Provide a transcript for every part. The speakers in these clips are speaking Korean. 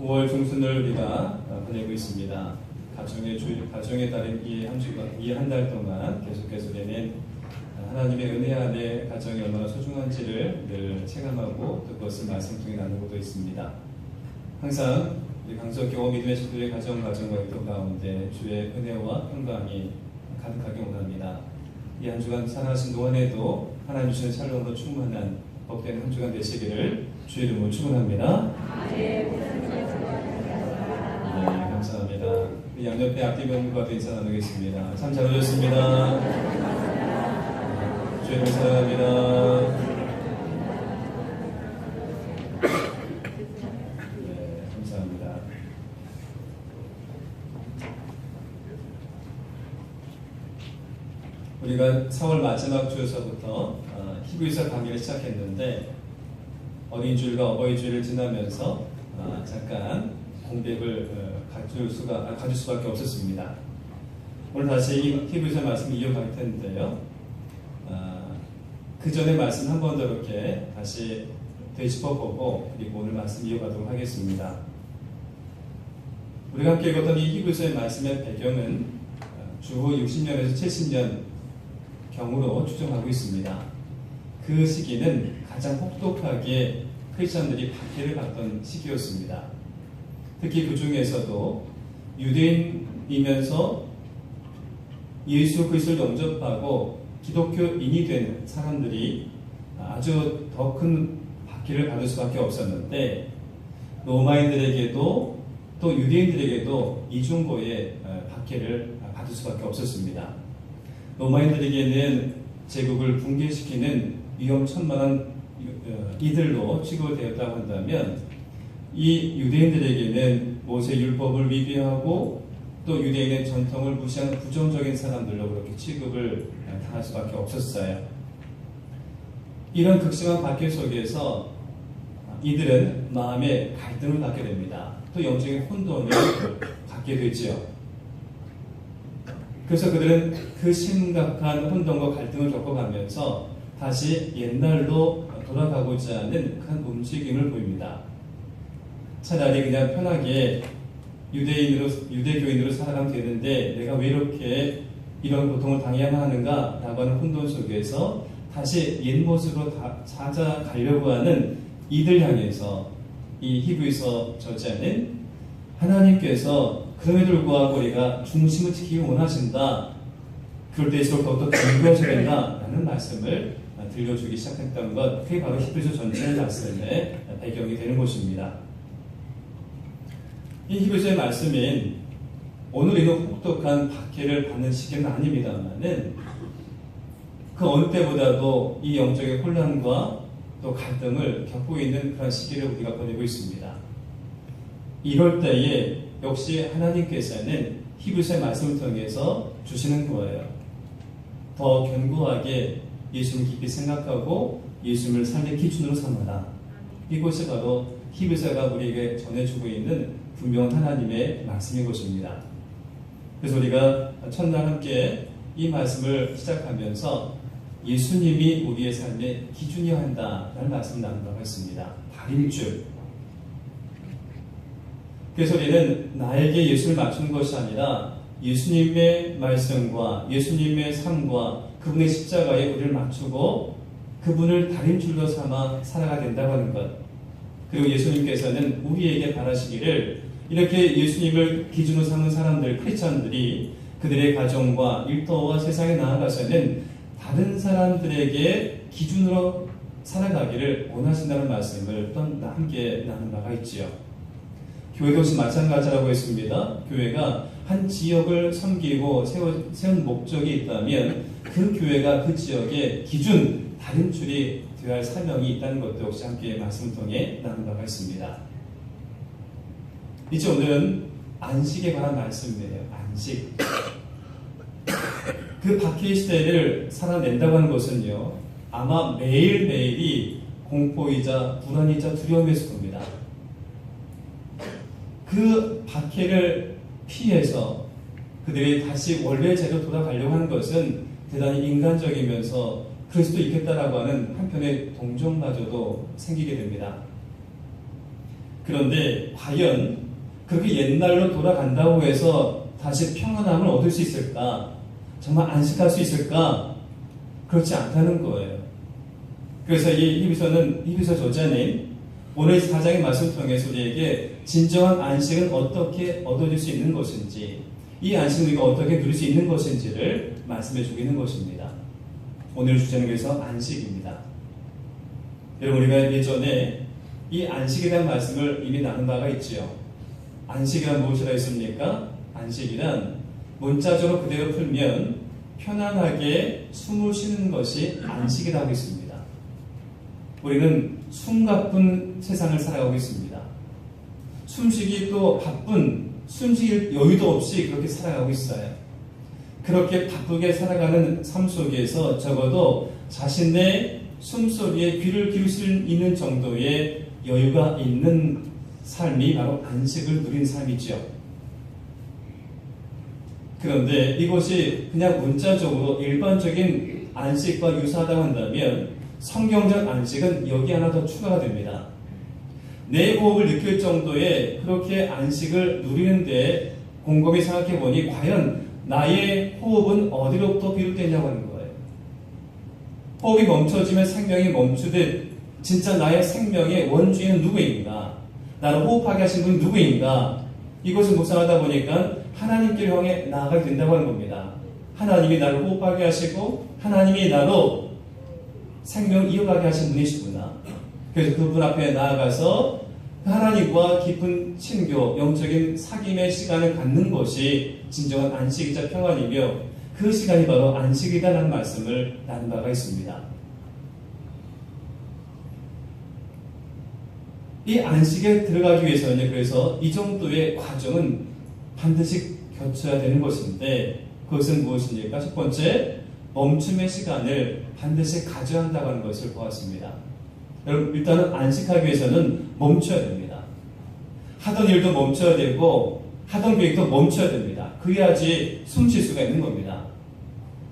5월 중순을 우리가 보내고 있습니다. 가정에 따른 이 한 달 동안 계속해서 우리는 하나님의 은혜 안에 가정이 얼마나 소중한지를 늘 체감하고 또 그것을 말씀 통해 나누고도 있습니다. 항상 우리 강석교 믿음의 식구들의 가정과 일터 가운데 주의 은혜와 평강이 가득하게 원합니다. 이 한 주간 살아가신 동안에도 하나님 주시는 샬롬으로 충만한 복된 한 주간 되시기를 주의 이름으로 축원합니다. 네, 감사합니다. 우리 양옆에 앞뒤병과도 인사 나누겠습니다. 참 잘 오셨습니다. 주의 이름 사랑합니다. 네, 감사합니다. 우리가 4월 마지막 주에서부터 히브리서 강의를 시작했는데 어린이주일과 어버이주일을 지나면서 잠깐 공백을 가질 수밖에 없었습니다. 오늘 다시 이 히브리서 말씀을 이어갈 텐데요. 그 전에 말씀 한 번 더 이렇게 다시 되짚어보고 그리고 오늘 말씀 이어가도록 하겠습니다. 우리가 함께 읽었던 이 히브리서의 말씀의 배경은 주후 60년에서 70년 경으로 추정하고 있습니다. 그 시기는 가장 혹독하게 크리스천들이 박해를 받던 시기였습니다. 특히 그 중에서도 유대인이면서 예수 그리스도를 영접하고 기독교인이 된 사람들이 아주 더 큰 박해를 받을 수밖에 없었는데 로마인들에게도 또 유대인들에게도 이중고의 박해를 받을 수밖에 없었습니다. 로마인들에게는 제국을 붕괴시키는 위험천만한 이들로 취급을 되었다고 한다면 이 유대인들에게는 모세 율법을 위배하고 또 유대인의 전통을 무시하는 부정적인 사람들로 그렇게 취급을 당할 수밖에 없었어요. 이런 극심한 박해 속에서 이들은 마음의 갈등을 갖게 됩니다. 또 영적인 혼돈을 갖게 되지요. 그래서 그들은 그 심각한 혼돈과 갈등을 겪어가면서 다시 옛날로 돌아가고자 하는 큰 움직임을 보입니다. 차라리 그냥 편하게 유대교인으로 살아가면 되는데 내가 왜 이렇게 이런 고통을 당해야만 하는가 라고 하는 혼돈 속에서 다시 옛 모습으로 찾아가려고 하는 이들 향해서 이 히브리서 저자는 하나님께서 그럼에도 불구하고 우리가 중심을 지키기 원하신다. 그럴 때일수록 더욱더 견고해져야 된다라는 말씀을 들려주기 시작했던 것, 그게 바로 히브리서 전체의 말씀의 배경이 되는 것입니다. 이 히브리서의 말씀인 오늘 이런 혹독한 박해를 받는 시기는 아닙니다만은 그 어느 때보다도 이 영적인 혼란과 또 갈등을 겪고 있는 그런 시기를 우리가 보내고 있습니다. 이럴 때에 역시 하나님께서는 히브리서의 말씀을 통해서 주시는 거예요. 더 견고하게 예수님을 깊이 생각하고 예수님을 삶의 기준으로 삼아라. 이것이 바로 히브리서가 우리에게 전해주고 있는 분명한 하나님의 말씀인 것입니다. 그래서 우리가 첫날 함께 이 말씀을 시작하면서 예수님이 우리의 삶의 기준이어야 한다라는 말씀을 나눈다고 했습니다. 다림줄. 그래서 우리는 나에게 예수를 맞추는 것이 아니라 예수님의 말씀과 예수님의 삶과 그분의 십자가에 우리를 맞추고 그분을 다림줄로 삼아 살아가야 된다고 하는 것. 그리고 예수님께서는 우리에게 바라시기를 이렇게 예수님을 기준으로 삼는 사람들, 크리스천들이 그들의 가정과 일터와 세상에 나아가서는 다른 사람들에게 기준으로 살아가기를 원하신다는 말씀을 또 함께 나눈 바가 있지요. 교회도 역시 마찬가지라고 했습니다. 교회가 한 지역을 섬기고 세운 목적이 있다면 그 교회가 그 지역의 기준, 다림줄이 되어야 할 사명이 있다는 것도 역시 함께 말씀을 통해 나눈 바가 있습니다. 이제 오늘은 안식에 관한 말씀이에요. 안식. 그 박해의 시대를 살아낸다고 하는 것은요, 아마 매일매일이 공포이자 불안이자 두려움이었을 겁니다. 그 박해를 피해서 그들이 다시 원래 제로 돌아가려고 하는 것은 대단히 인간적이면서 그럴 수도 있겠다라고 하는 한편의 동정마저도 생기게 됩니다. 그런데 과연 그렇게 옛날로 돌아간다고 해서 다시 평안함을 얻을 수 있을까? 정말 안식할 수 있을까? 그렇지 않다는 거예요. 그래서 이 히브리서 저자는 오늘 4장의 말씀을 통해서 우리에게 진정한 안식은 어떻게 얻어질 수 있는 것인지, 이 안식을 우리가 어떻게 누릴 수 있는 것인지를 말씀해 주고 있는 것입니다. 오늘 주제는 그래서 안식입니다. 여러분, 우리가 예전에 이 안식에 대한 말씀을 이미 나눈 바가 있지요. 안식이란 무엇이라 했습니까? 안식이란 문자적으로 그대로 풀면 편안하게 숨을 쉬는 것이 안식이라고 했습니다. 우리는 숨가쁜 세상을 살아가고 있습니다. 숨쉬기 또 바쁜, 숨쉴 여유도 없이 그렇게 살아가고 있어요. 그렇게 바쁘게 살아가는 삶 속에서 적어도 자신의 숨소리에 귀를 기울일 수 있는 정도의 여유가 있는 삶이 바로 안식을 누린 삶이죠. 그런데 이것이 그냥 문자적으로 일반적인 안식과 유사하다고 한다면 성경적 안식은 여기 하나 더 추가가 됩니다. 내 호흡을 느낄 정도의 그렇게 안식을 누리는데 곰곰이 생각해 보니 과연 나의 호흡은 어디로부터 비롯되냐고 하는 거예요. 호흡이 멈춰지면 생명이 멈추듯 진짜 나의 생명의 원주인은 누구인가? 나를 호흡하게 하신 분이 누구인가? 이것을 묵상하다 보니까 하나님께로 향해 나아가게 된다고 하는 겁니다. 하나님이 나를 호흡하게 하시고 하나님이 나로 생명을 이어가게 하신 분이시구나. 그래서 그분 앞에 나아가서 하나님과 깊은 친교, 영적인 사귐의 시간을 갖는 것이 진정한 안식이자 평안이며 그 시간이 바로 안식이다라는 말씀을 나눈 바가 있습니다. 이 안식에 들어가기 위해서는 그래서 이 정도의 과정은 반드시 갖춰야 되는 것인데 그것은 무엇입니까? 첫 번째, 멈춤의 시간을 반드시 가져야 한다고 하는 것을 보았습니다. 여러분, 일단은 안식하기 위해서는 멈춰야 됩니다. 하던 일도 멈춰야 되고 하던 계획도 멈춰야 됩니다. 그래야지 숨 쉴 수가 있는 겁니다.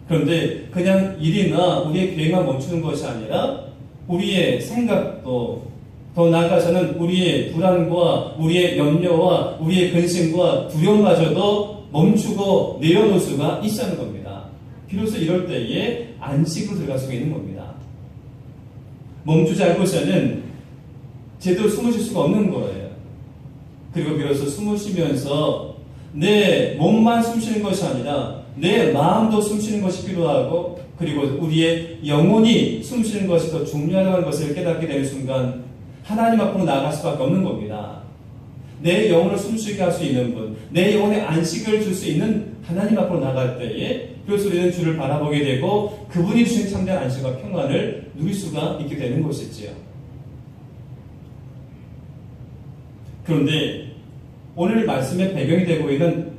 그런데 그냥 일이나 우리의 계획만 멈추는 것이 아니라 우리의 생각도, 더 나아가서는 우리의 불안과 우리의 염려와 우리의 근심과 두려움마저도 멈추고 내려놓을 수가 있다는 겁니다. 비로소 이럴 때에 안식으로 들어갈 수가 있는 겁니다. 멈추지 않고서는 제대로 숨을 쉴 수가 없는 거예요. 그리고 비로소 숨을 쉬면서 내 몸만 숨 쉬는 것이 아니라 내 마음도 숨 쉬는 것이 필요하고 그리고 우리의 영혼이 숨 쉬는 것이 더 중요하다는 것을 깨닫게 되는 순간 하나님 앞으로 나아갈 수밖에 없는 겁니다. 내 영혼을 숨쉬게 할 수 있는 분, 내 영혼에 안식을 줄 수 있는 하나님 앞으로 나갈 때에 비로소 우리는 주를 바라보게 되고 그분이 주신 참된 안식과 평안을 누릴 수가 있게 되는 것이지요. 그런데 오늘 말씀의 배경이 되고 있는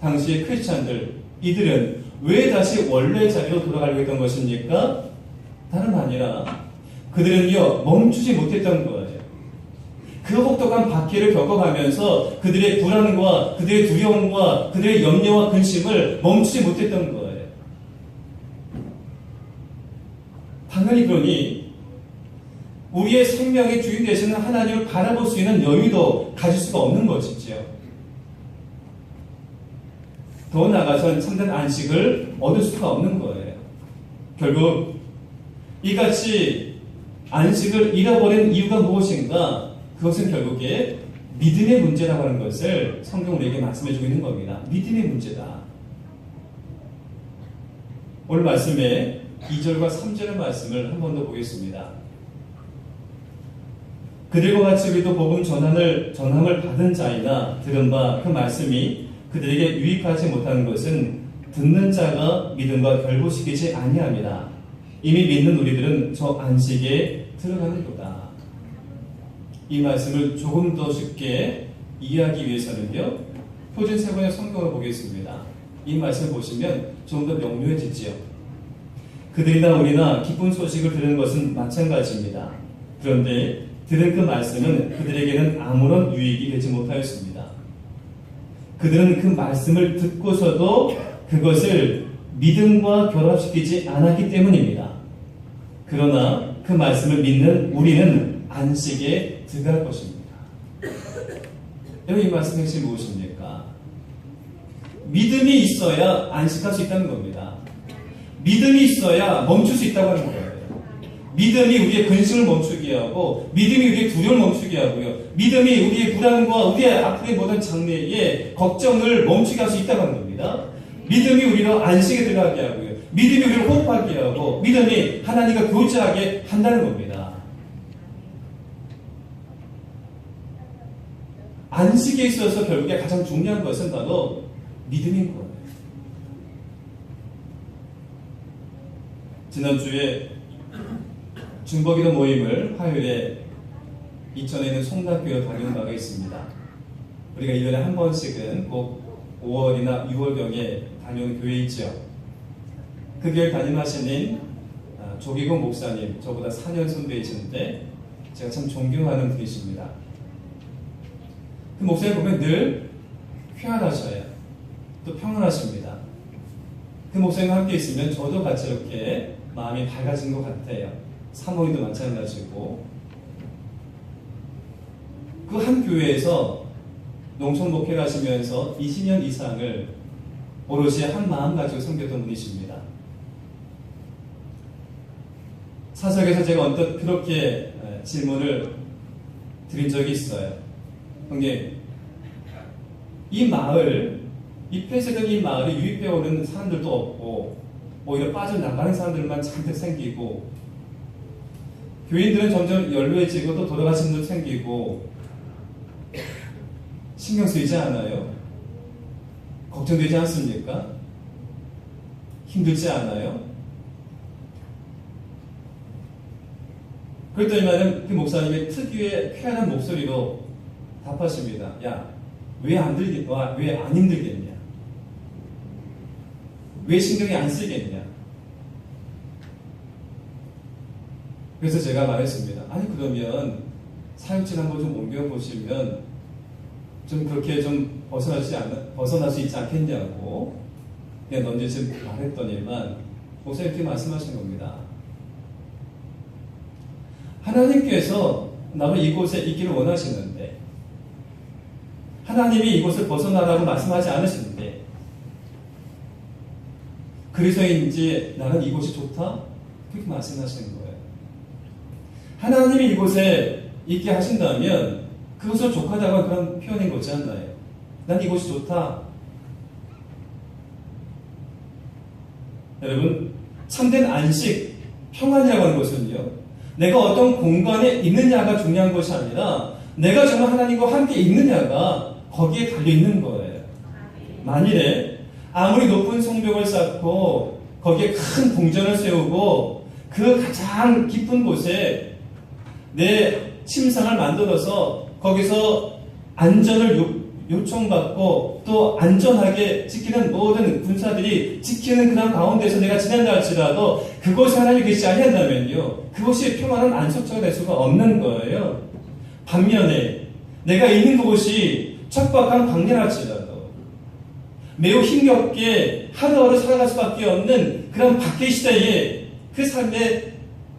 당시의 크리스찬들, 이들은 왜 다시 원래 자리로 돌아가려고 했던 것입니까? 다름 아니라 그들은요 멈추지 못했던 거예요. 그 혹독한 박해를 겪어가면서 그들의 불안과 그들의 두려움과 그들의 염려와 근심을 멈추지 못했던 거예요. 당연히 그러니 우리의 생명의 주인 되시는 하나님을 바라볼 수 있는 여유도 가질 수가 없는 것이지요. 더 나아가서는 참된 안식을 얻을 수가 없는 거예요. 결국 이같이 안식을 잃어버린 이유가 무엇인가? 그것은 결국에 믿음의 문제라고 하는 것을 성경 우리에게 말씀해주고 있는 겁니다. 믿음의 문제다. 오늘 말씀에 2절과 3절의 말씀을 한 번 더 보겠습니다. 그들과 같이 우리도 복음 전함을 받은 자이나 들은 바 그 말씀이 그들에게 유익하지 못하는 것은 듣는 자가 믿음과 결부시키지 아니함이라. 이미 믿는 우리들은 저 안식에 들어가는도다. 이 말씀을 조금 더 쉽게 이해하기 위해서는요, 표준 세 번의 성경을 보겠습니다. 이 말씀을 보시면 좀 더 명료해지지요. 그들이나 우리나 기쁜 소식을 들은 것은 마찬가지입니다. 그런데 들은 그 말씀은 그들에게는 아무런 유익이 되지 못하였습니다. 그들은 그 말씀을 듣고서도 그것을 믿음과 결합시키지 않았기 때문입니다. 그러나 그 말씀을 믿는 우리는 안식에 들어갈 것입니다. 여러분, 이 말씀 핵심이 무엇입니까? 믿음이 있어야 안식할 수 있다는 겁니다. 믿음이 있어야 멈출 수 있다고 하는 거예요. 믿음이 우리의 근심을 멈추게 하고, 믿음이 우리의 두려움을 멈추게 하고요. 믿음이 우리의 불안과 우리의 앞으로의 모든 장래의 걱정을 멈추게 할 수 있다고 하는 겁니다. 믿음이 우리를 안식에 들어가게 하고요. 믿음이 우리를 호흡하게 하고, 믿음이 하나님과 교제하게 한다는 겁니다. 안식에 있어서 결국에 가장 중요한 것은 바로 믿음인 거예요. 지난주에 중보기도 모임을 화요일에 이천에 있는 송락교회로 다니는 바가 있습니다. 우리가 1년에 한 번씩은 꼭 5월이나 6월경에 다녀오는 교회이죠. 그 교회 담임하시는 조기공 목사님, 저보다 4년 선배이신데 제가 참 존경하는 분이십니다. 그 목사님 보면 늘 쾌활하셔요. 또 평안하십니다. 그 목사님과 함께 있으면 저도 같이 이렇게 마음이 밝아진 것 같아요. 사모님도 마찬가지고. 그 한 교회에서 농촌 목회를 하시면서 20년 이상을 오롯이 한 마음 가지고 섬겼던 분이십니다. 사석에서 제가 언뜻 그렇게 질문을 드린 적이 있어요. 형님, 이 마을, 이 폐쇄된 이 마을에 유입해 오는 사람들도 없고 오히려 빠져나가는 사람들만 잔뜩 생기고, 교인들은 점점 연로해지고 또 돌아가신 분도 생기고, 신경 쓰이지 않아요? 걱정되지 않습니까? 힘들지 않아요? 그랬더니만은 그 목사님의 특유의 쾌활한 목소리로 답하십니다. 야, 왜 안 힘들겠냐? 왜 신경이 안 쓰겠냐? 그래서 제가 말했습니다. 아니, 그러면 사역질 한번 좀 옮겨보시면 좀 그렇게 좀 벗어날 수 있지 않겠냐고 그냥 넌지시 말했더니만 목사님 이렇게 말씀하신 겁니다. 하나님께서 나도 이곳에 있기를 원하시는데, 하나님이 이곳을 벗어나라고 말씀하지 않으시는데, 그래서인지 나는 이곳이 좋다? 그렇게 말씀하시는 거예요. 하나님이 이곳에 있게 하신다면 그것을 족하다고 그런 표현인 거지 않나요? 난 이곳이 좋다. 여러분, 참된 안식, 평안이라고 하는 것은요, 내가 어떤 공간에 있느냐가 중요한 것이 아니라 내가 정말 하나님과 함께 있느냐가 거기에 달려있는 거예요. 만일에 아무리 높은 성벽을 쌓고 거기에 큰 궁전을 세우고 그 가장 깊은 곳에 내 침상을 만들어서 거기서 안전을 요청받고 또 안전하게 지키는 모든 군사들이 지키는 그런 가운데서 내가 지낸다 할지라도 그곳에 하나님이 계시지 아니한다면요, 그곳이 평안한 안식처가 될 수가 없는 거예요. 반면에 내가 있는 그곳이 척박한 광야랄지라도 매우 힘겹게 하루하루 살아갈 수밖에 없는 그런 밖의 시대에 그 삶의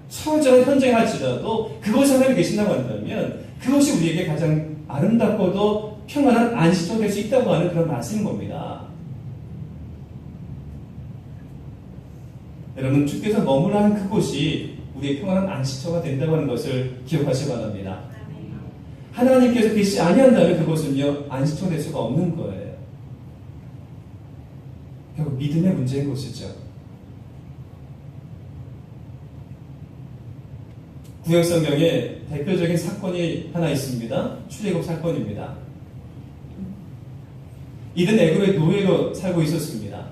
처절한 현장할지라도 그곳에 하나님이 계신다고 한다면 그것이 우리에게 가장 아름답고도 평안한 안식처가 될 수 있다고 하는 그런 말씀인 겁니다. 여러분, 주께서 머물러 하는 그곳이 우리의 평안한 안식처가 된다고 하는 것을 기억하시기 바랍니다. 하나님께서 계시지 아니한다면 그것은요, 안식처가 될 수가 없는 거예요. 결국 믿음의 문제인 것이죠. 구약성경에 대표적인 사건이 하나 있습니다. 출애굽 사건입니다. 이들은 애굽의 노예로 살고 있었습니다.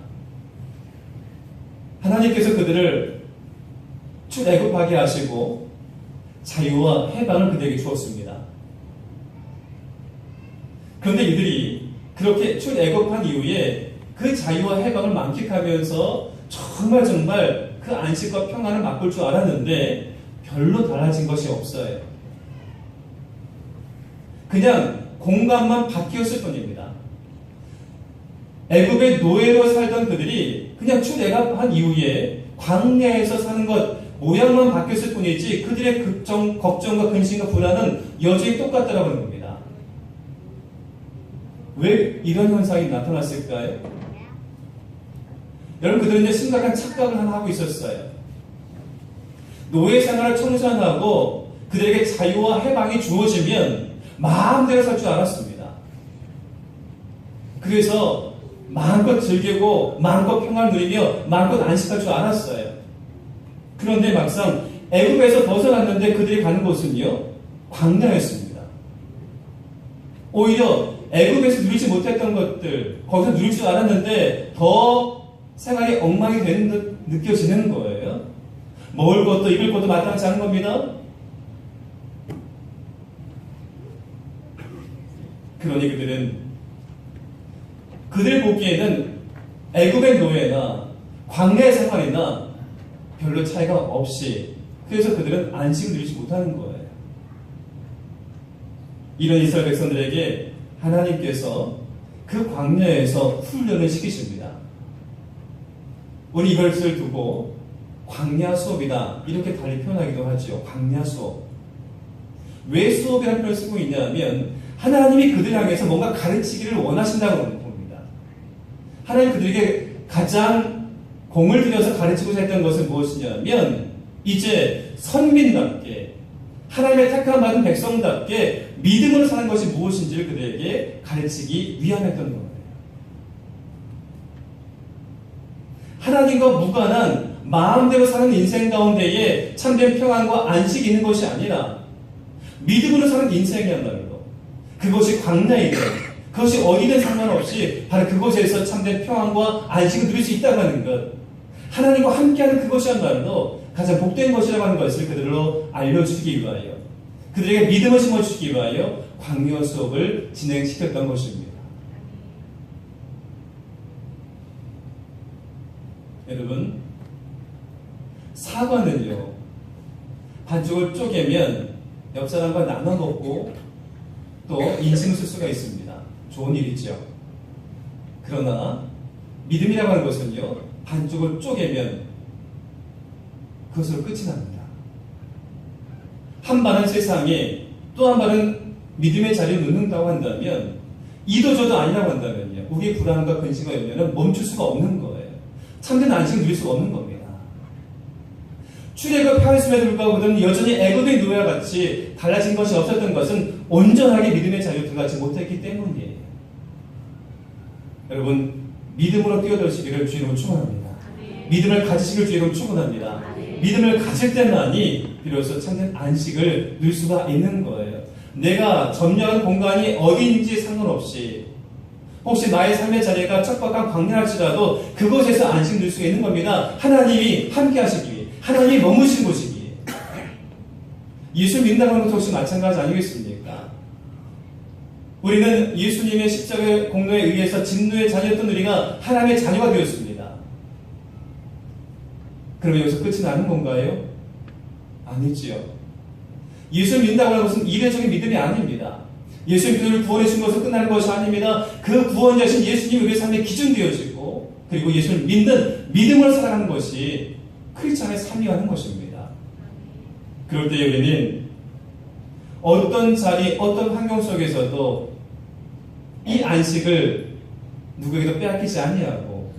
하나님께서 그들을 출애굽하게 하시고 자유와 해방을 그들에게 주었습니다. 그런데 이들이 그렇게 출애굽한 이후에 그 자유와 해방을 만끽하면서 정말 그 안식과 평안을 맛볼 줄 알았는데 별로 달라진 것이 없어요. 그냥 공간만 바뀌었을 뿐입니다. 애굽의 노예로 살던 그들이 그냥 출애굽한 이후에 광야에서 사는 것 모양만 바뀌었을 뿐이지 그들의 걱정과 근심과 불안은 여전히 똑같다라고 하는 겁니다. 왜 이런 현상이 나타났을까요? 여러분, 그들은 이제 심각한 착각을 하나 하고 있었어요. 노예 생활을 청산하고 그들에게 자유와 해방이 주어지면 마음대로 살 줄 알았습니다. 그래서 마음껏 즐기고 마음껏 평안을 누리며 마음껏 안식할 줄 알았어요. 그런데 막상 애굽에서 벗어났는데 그들이 가는 곳은요, 광야였습니다. 오히려 애굽에서 누리지 못했던 것들, 거기서 누릴 줄 알았는데 더 생활이 엉망이 되는 듯 느껴지는 거예요. 먹을 것도 입을 것도 마땅치 않은 겁니다. 그러니 그들 보기에는 애굽의 노예나 광야의 생활이나 별로 차이가 없이, 그래서 그들은 안식을 누리지 못하는 거예요. 이런 이스라엘 백성들에게 하나님께서 그 광야에서 훈련을 시키십니다. 우리 이것을 두고 광야 수업이다 이렇게 달리 표현하기도 하죠. 광야 수업. 왜 수업이라는 표현을 쓰고 있냐면 하나님이 그들 향해서 뭔가 가르치기를 원하신다고 봅니다. 하나님 그들에게 가장 공을 들여서 가르치고자 했던 것은 무엇이냐면 이제 선민답게 하나님의 택함 받은 백성답게 믿음으로 사는 것이 무엇인지를 그들에게 가르치기 위함했던 거예요. 하나님과 무관한 마음대로 사는 인생 가운데에 참된 평안과 안식이 있는 것이 아니라 믿음으로 사는 인생이야말로 그것이 광야이든 그것이 어디든 상관없이 바로 그곳에서 참된 평안과 안식을 누릴 수 있다고 하는 것, 하나님과 함께하는 그것이야말로 가장 복된 것이라고 하는 것을 그들로 알려주기 위하여, 그들에게 믿음을 심어주기 위하여 광야 수업을 진행시켰던 것입니다. 여러분, 사과는요, 반죽을 쪼개면 옆 사람과 나눠 먹고 또 인심을 쓸 수가 있습니다. 좋은 일이죠. 그러나 믿음이라고 하는 것은요, 반죽을 쪼개면 그것으로 끝이 납니다. 한 발은 세상에 또 한 발은 믿음의 자리에 놓는다고 한다면, 이도저도 아니라고 한다면요, 우리의 불안과 근심과 염려는 멈출 수가 없는 거예요. 참된 안식을 누릴 수가 없는 겁니다. 출애굽 하였음에도 불구하고 그들은 여전히 애굽의 노예와 같이 달라진 것이 없었던 것은 온전하게 믿음의 자리에 들어가지 못했기 때문이에요. 여러분, 믿음으로 뛰어들시기를 주님으로 축원합니다. 믿음을 가지시길 주님으로 축원합니다. 믿음을 가질 때만이 비로소 참된 안식을 누릴 수가 있는 거예요. 내가 점령한 공간이 어디인지 상관없이, 혹시 나의 삶의 자리가 척박한 광야할지라도 그곳에서 안식 누릴 수 있는 겁니다. 하나님이 함께 하시기, 하나님이 머무신 곳이기에. 예수 믿는다는 것도 혹시 마찬가지 아니겠습니까? 우리는 예수님의 십자가의 공로에 의해서 진노의 자녀였던 우리가 하나님의 자녀가 되었습니다. 그러면 여기서 끝이 나는 건가요? 아니지요. 예수 믿는다고 하는 것은 이례적인 믿음이 아닙니다. 예수님 그들을 구원해 준 것으로 끝나는 것이 아닙니다. 그 구원자신 예수님이 우리의 삶의 기준 되어지고, 그리고 예수를 믿는 믿음으로 살아가는 것이 크리스찬의 삶이라는 것입니다. 그럴 때 우리는 어떤 자리, 어떤 환경 속에서도 이 안식을 누구에게도 빼앗기지 아니하고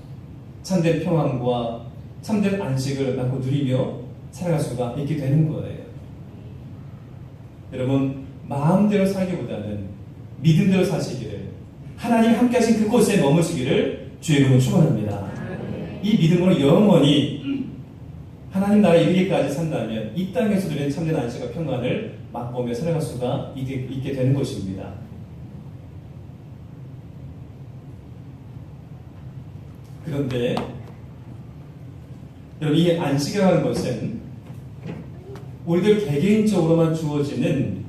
참된 평안과 참된 안식을 낳고 누리며 살아갈 수가 있게 되는 거예요. 여러분, 마음대로 살기보다는 믿음대로 사시기를, 하나님이 함께 하신 그곳에 머무시기를 주의 이름으로 축원합니다. 이 믿음으로 영원히 하나님 나라에 이르기까지 산다면 이 땅에서 누리는 참된 안식과 평안을 맛보며 살아갈 수가 있게 되는 것입니다. 그런데 여러분, 이 안식이라는 것은 우리들 개개인적으로만 주어지는,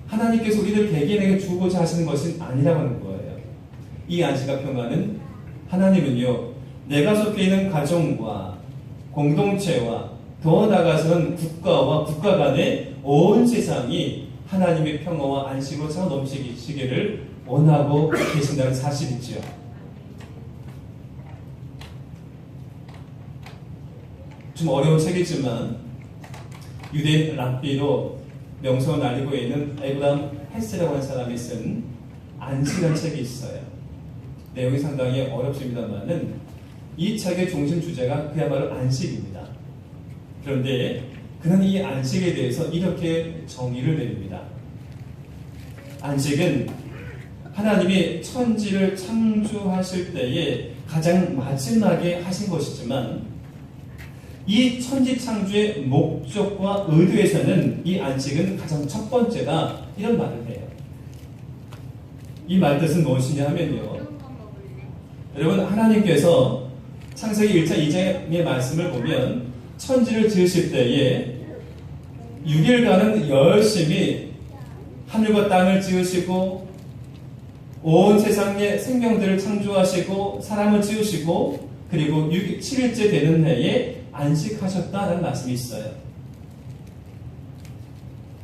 하나님께서 우리들 개개인에게 주고자 하시는 것은 아니라고 하는 거예요. 이 안식과 평안은 하나님은요, 내가 속해 있는 가정과 공동체와 더 나아가서는 국가와 국가 간의 온 세상이 하나님의 평화와 안식으로 차 넘치기를 원하고 계신다는 사실이죠. 좀 어려운 책이지만 유대인 랍비로 명성을 날리고 있는 에브람 헤스라고 하는 사람이 쓴 안식이라는 책이 있어요. 내용이 상당히 어렵습니다만은 이 책의 중심 주제가 그야말로 안식입니다. 그런데 그는 이 안식에 대해서 이렇게 정의를 내립니다. 안식은 하나님이 천지를 창조하실 때에 가장 마지막에 하신 것이지만 이 천지 창조의 목적과 의도에서는 이 안식은 가장 첫 번째다, 이런 말을 해요. 이 말 뜻은 무엇이냐 하면요, 여러분, 하나님께서 창세기 1장 2장의 말씀을 보면 천지를 지으실 때에 6일간은 열심히 하늘과 땅을 지으시고 온 세상의 생명들을 창조하시고 사람을 지으시고 그리고 7일째 되는 해에 안식하셨다는 말씀이 있어요.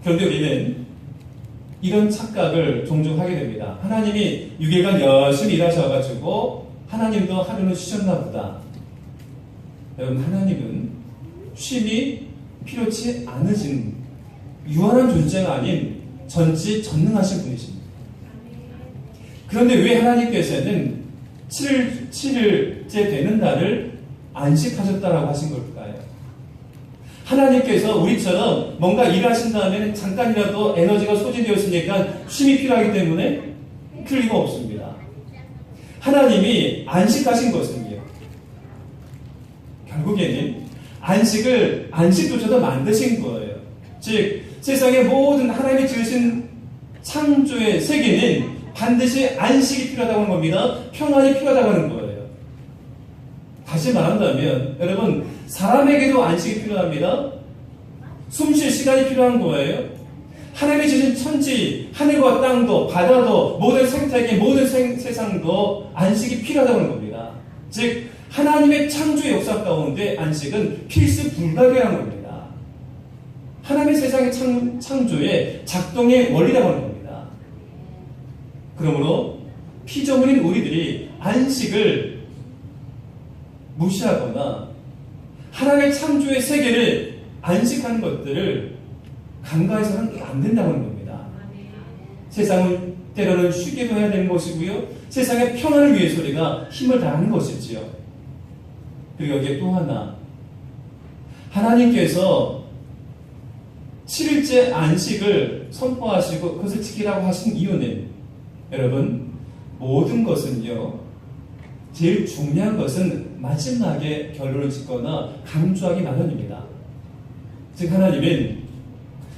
그런데 우리는 이런 착각을 종종 하게 됩니다. 하나님이 6일간 열심히 일하셔가지고 하나님도 하루는 쉬셨나 보다. 여러분, 하나님은 쉼이 필요치 않으신 유한한 존재가 아닌 전지전능하신 분이십니다. 그런데 왜 하나님께서는 7일째 되는 날을 안식하셨다라고 하신 걸까요? 하나님께서 우리처럼 뭔가 일하신 다음에는 잠깐이라도 에너지가 소진되었으니까 쉼이 필요하기 때문에 그럴 리가 없습니다. 하나님이 안식하신 것은요, 결국에는 안식조차도 만드신 거예요. 즉, 세상의 모든 하나님이 지으신 창조의 세계는 반드시 안식이 필요하다고 하는 겁니다. 평안이 필요하다고 하는 거예요. 다시 말한다면, 여러분, 사람에게도 안식이 필요합니다. 숨 쉴 시간이 필요한 거예요. 하나님이 지으신 천지, 하늘과 땅도, 바다도, 모든 생태계, 모든 세상도 안식이 필요하다고 하는 겁니다. 즉, 하나님의 창조의 역사 가운데 안식은 필수 불가결한 겁니다. 하나님의 세상의 창조의 작동의 원리라고 하는 겁니다. 그러므로 피조물인 우리들이 안식을 무시하거나 하나님의 창조의 세계를 안식하는 것들을 간과해서는 안 된다고 하는 겁니다. 세상은 때로는 쉬기도 해야 되는 것이고요, 세상의 평안을 위해서 우리가 힘을 다하는 것이지요. 그리고 여기에 또 하나, 하나님께서 7일째 안식을 선포하시고 그것을 지키라고 하신 이유는, 여러분, 모든 것은요, 제일 중요한 것은 마지막에 결론을 짓거나 강조하기 마련입니다. 즉, 하나님은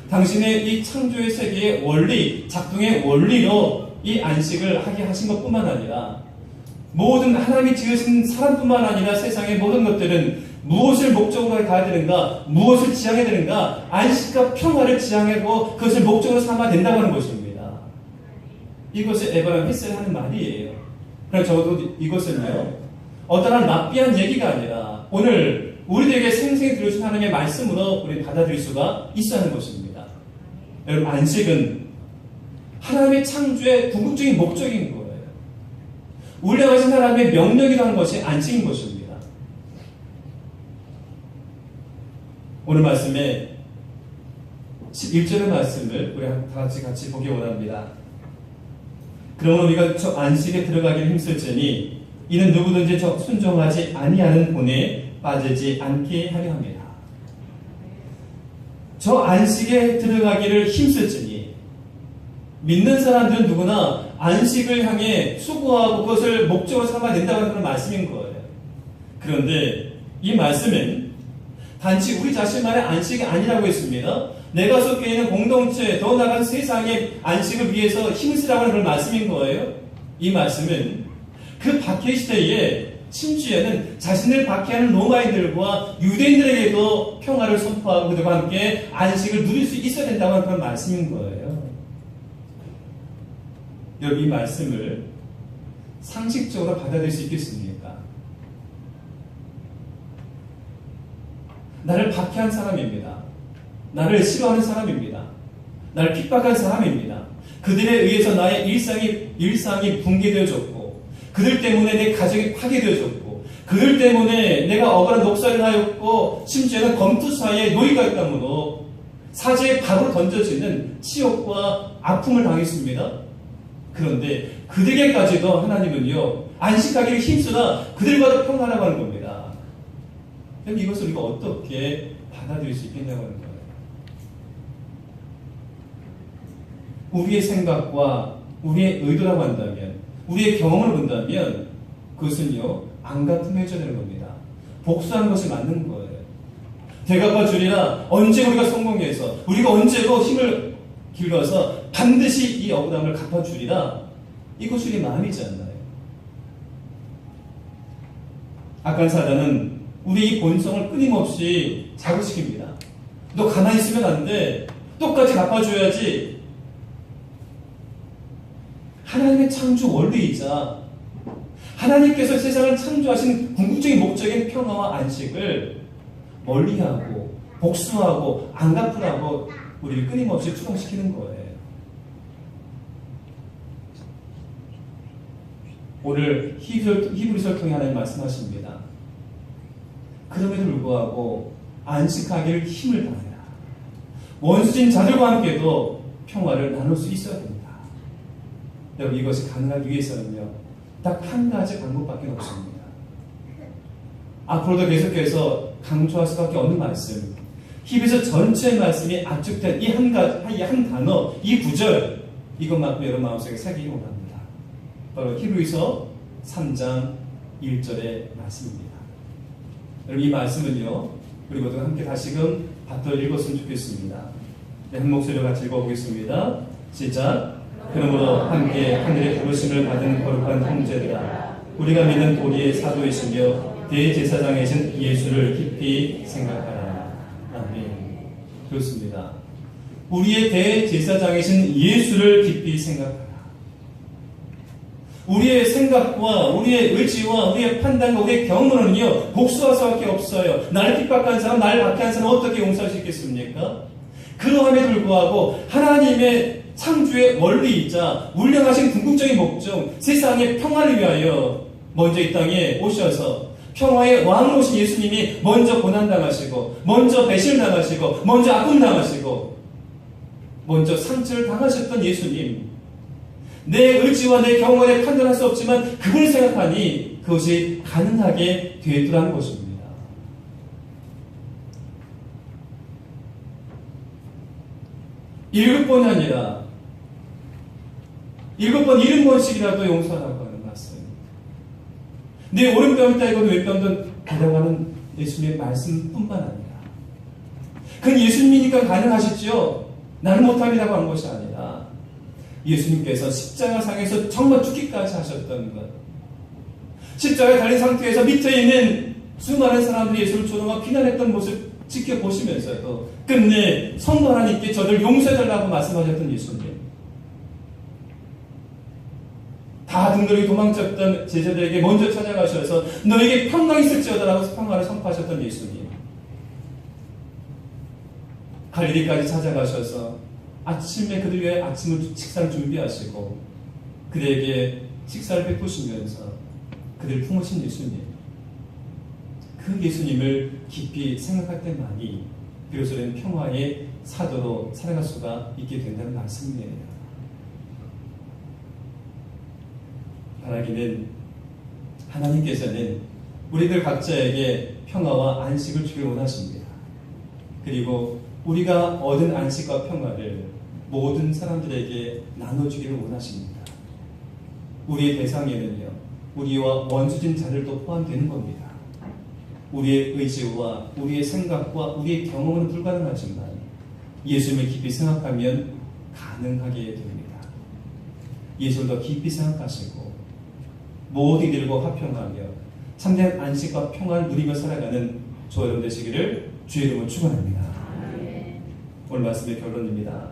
당신의 이 창조의 세계의 원리, 작동의 원리로 이 안식을 하게 하신 것뿐만 아니라 모든 하나님이 지으신 사람뿐만 아니라 세상의 모든 것들은 무엇을 목적으로 가야 되는가, 무엇을 지향해야 되는가, 안식과 평화를 지향하고 그것을 목적으로 삼아야 된다고 하는 것입니다. 이것을 에브라임 헬셀이 하는 말이에요. 그럼 적어도 이것은요, 어떠한 납비한 얘기가 아니라 오늘 우리들에게 생생히 들으신 하나님의 말씀으로 우리 받아들일 수가 있어야 하는 것입니다. 여러분, 안식은 하나님의 창조의 궁극적인 목적인 거예요. 우리가 가진 하나님의 명령이라는 것이 안식인 것입니다. 오늘 말씀에 11절의 말씀을 우리 다 같이 보기 원합니다. 그러므로 우리가 저 안식에 들어가기를 힘쓸지니 이는 누구든지 저 순종하지 아니하는 본에 빠지지 않게 하려 합니다. 저 안식에 들어가기를 힘쓸지니, 믿는 사람들은 누구나 안식을 향해 수고하고 그것을 목적으로 삼아야 된다는 그런 말씀인 거예요. 그런데 이 말씀은 단지 우리 자신만의 안식이 아니라고 했습니다. 내가 속해 있는 공동체, 더 나아간 세상의 안식을 위해서 힘을 쓰라고 하는 그런 말씀인 거예요. 이 말씀은 그 박해 시대에 심지어는 자신을 박해하는 로마인들과 유대인들에게도 평화를 선포하고 그들과 함께 안식을 누릴 수 있어야 된다고 하는 그런 말씀인 거예요. 여러분, 이 말씀을 상식적으로 받아들일 수 있겠습니까? 나를 박해한 사람입니다. 나를 싫어하는 사람입니다. 나를 핍박한 사람입니다. 그들에 의해서 나의 일상이 붕괴되어졌고, 그들 때문에 내 가정이 파괴되어졌고, 그들 때문에 내가 억울한 녹살을 하였고, 심지어는 검투사에 놓이가 있다므로 사제의 밥으로 던져지는 치욕과 아픔을 당했습니다. 그런데 그들에게까지도 하나님은요, 안식하기를 힘쓰다 그들과도 평안하라고 하는 겁니다. 그럼 이것을 우리가 어떻게 받아들일 수 있겠냐고 하는 거예요. 우리의 생각과 우리의 의도라고 한다면, 우리의 경험을 본다면 그것은요, 안갚음해줘야 되는 겁니다. 복수하는 것이 맞는 거예요. 대갚아 주리라. 언제 우리가 성공해서, 우리가 언제고 힘을 길러서 반드시 이 억울함을 갚아주리라. 이것이 우리 마음이지 않나요? 악한 사단은 우리 이 본성을 끊임없이 자극시킵니다. 너 가만히 있으면 안 돼. 똑같이 갚아줘야지. 하나님의 창조 원리이자 하나님께서 세상을 창조하신 궁극적인 목적인 평화와 안식을 멀리하고 복수하고 안 갚으라고 우리를 끊임없이 추동시키는 거예요. 오늘 히브리서를 통해 하나님 말씀하십니다. 그럼에도 불구하고 안식하기를 힘을 다하라. 원수진 자들과 함께도 평화를 나눌 수 있어야 됩니다. 여러분, 이것이 가능하기 위해서는요, 딱 한 가지 방법밖에 없습니다. 앞으로도 계속해서 강조할 수밖에 없는 말씀, 히브리서 전체 말씀이 압축된 이 한 단어, 이 구절, 이것만큼 여러분 마음속에 새기기 원합니다. 바로 히브리서 3장 1절의 말씀입니다. 여러분, 이 말씀은요, 우리 모두 함께 다시금 받들어 읽었으면 좋겠습니다. 네, 한 목소리로 같이 읽어보겠습니다. 시작. 그러므로 함께 하늘의 부르심을 받은 거룩한 형제들아, 우리가 믿는 도리의 사도이시며 대제사장이신 예수를 깊이 생각하라. 아멘. 그렇습니다. 우리의 대제사장이신 예수를 깊이 생각하라. 우리의 생각과 우리의 의지와 우리의 판단과 우리의 경험으로는요, 복수할 수밖에 없어요. 나를 핍박한 사람, 나를 박해한 사람 어떻게 용서할 수 있겠습니까? 그러함에도 불구하고 하나님의 창조의 원리이자 울량하신 궁극적인 목적, 세상의 평화를 위하여 먼저 이 땅에 오셔서 평화의 왕으로 오신 예수님이 먼저 고난당하시고, 먼저 배신당하시고, 먼저 아픔당하시고, 먼저 상처를 당하셨던 예수님, 내 의지와 내 경험과 내 판단할 수 없지만 그분을 생각하니 그것이 가능하게 되더라는 것입니다. 일곱 번이 아니라 7번, 70번씩이라도 용서하라고 하는 말씀. 내 오른뺨이 따이고 왼뺨도 가려고 하는 예수님의 말씀뿐만 아니라, 그건 예수님이니까 가능하시죠. 나는 못합니다고 하는 것이 아니라 예수님께서 십자가상에서 정말 죽기까지 하셨던 것, 십자가에 달린 상태에서 밑에 있는 수많은 사람들이 예수를 조롱하고 비난했던 모습 지켜보시면서도 끝내 성부 하나님께 저들 용서해달라고 말씀하셨던 예수님, 다 등들이 도망쳤던 제자들에게 먼저 찾아가셔서 너에게 평강 있을지어다라고 평화를 선포하셨던 예수님, 갈릴리까지 찾아가셔서 아침에 그들 위해 식사를 준비하시고 그들에게 식사를 베푸시면서 그들을 품으신 예수님, 그 예수님을 깊이 생각할 때만이 비로소는 평화의 사도로 살아갈 수가 있게 된다는 말씀이에요. 바라기는 하나님께서는 우리들 각자에게 평화와 안식을 주길 원하십니다. 그리고 우리가 얻은 안식과 평화를 모든 사람들에게 나눠주기를 원하십니다. 우리의 대상에는요, 우리와 원수진 자들도 포함되는 겁니다. 우리의 의지와 우리의 생각과 우리의 경험은 불가능하지만 예수님을 깊이 생각하면 가능하게 됩니다. 예수를 더 깊이 생각하시고 모든 이들과 화평하며 참된 안식과 평화를 누리며 살아가는 저 여러분 되시기를 주의 이름으로 축원합니다. 오늘 말씀의 결론입니다.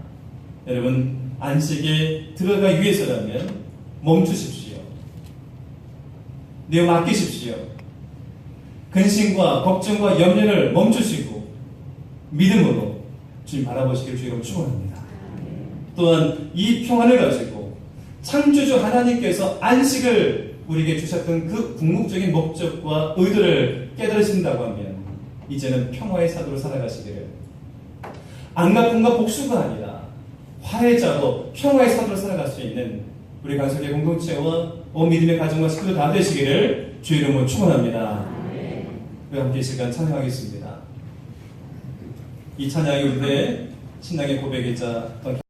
여러분, 안식에 들어가기 위해서라면 멈추십시오. 내어 맡기십시오. 근심과 걱정과 염려를 멈추시고 믿음으로 주님 바라보시기를 주의로 축원합니다. 또한 이 평안을 가지고 창조주 하나님께서 안식을 우리에게 주셨던 그 궁극적인 목적과 의도를 깨달으신다고 하면 이제는 평화의 사도로 살아가시기를, 안갚음과 복수가 아니라 화해자로 평화의 사도로 살아갈 수 있는 우리 간설의 공동체와 온 믿음의 가정과 식구들 다 되시기를 주 이름으로 축원합니다. 우리 함께 이 시간 찬양하겠습니다. 이 찬양이 우리의 신앙의 고백이자 또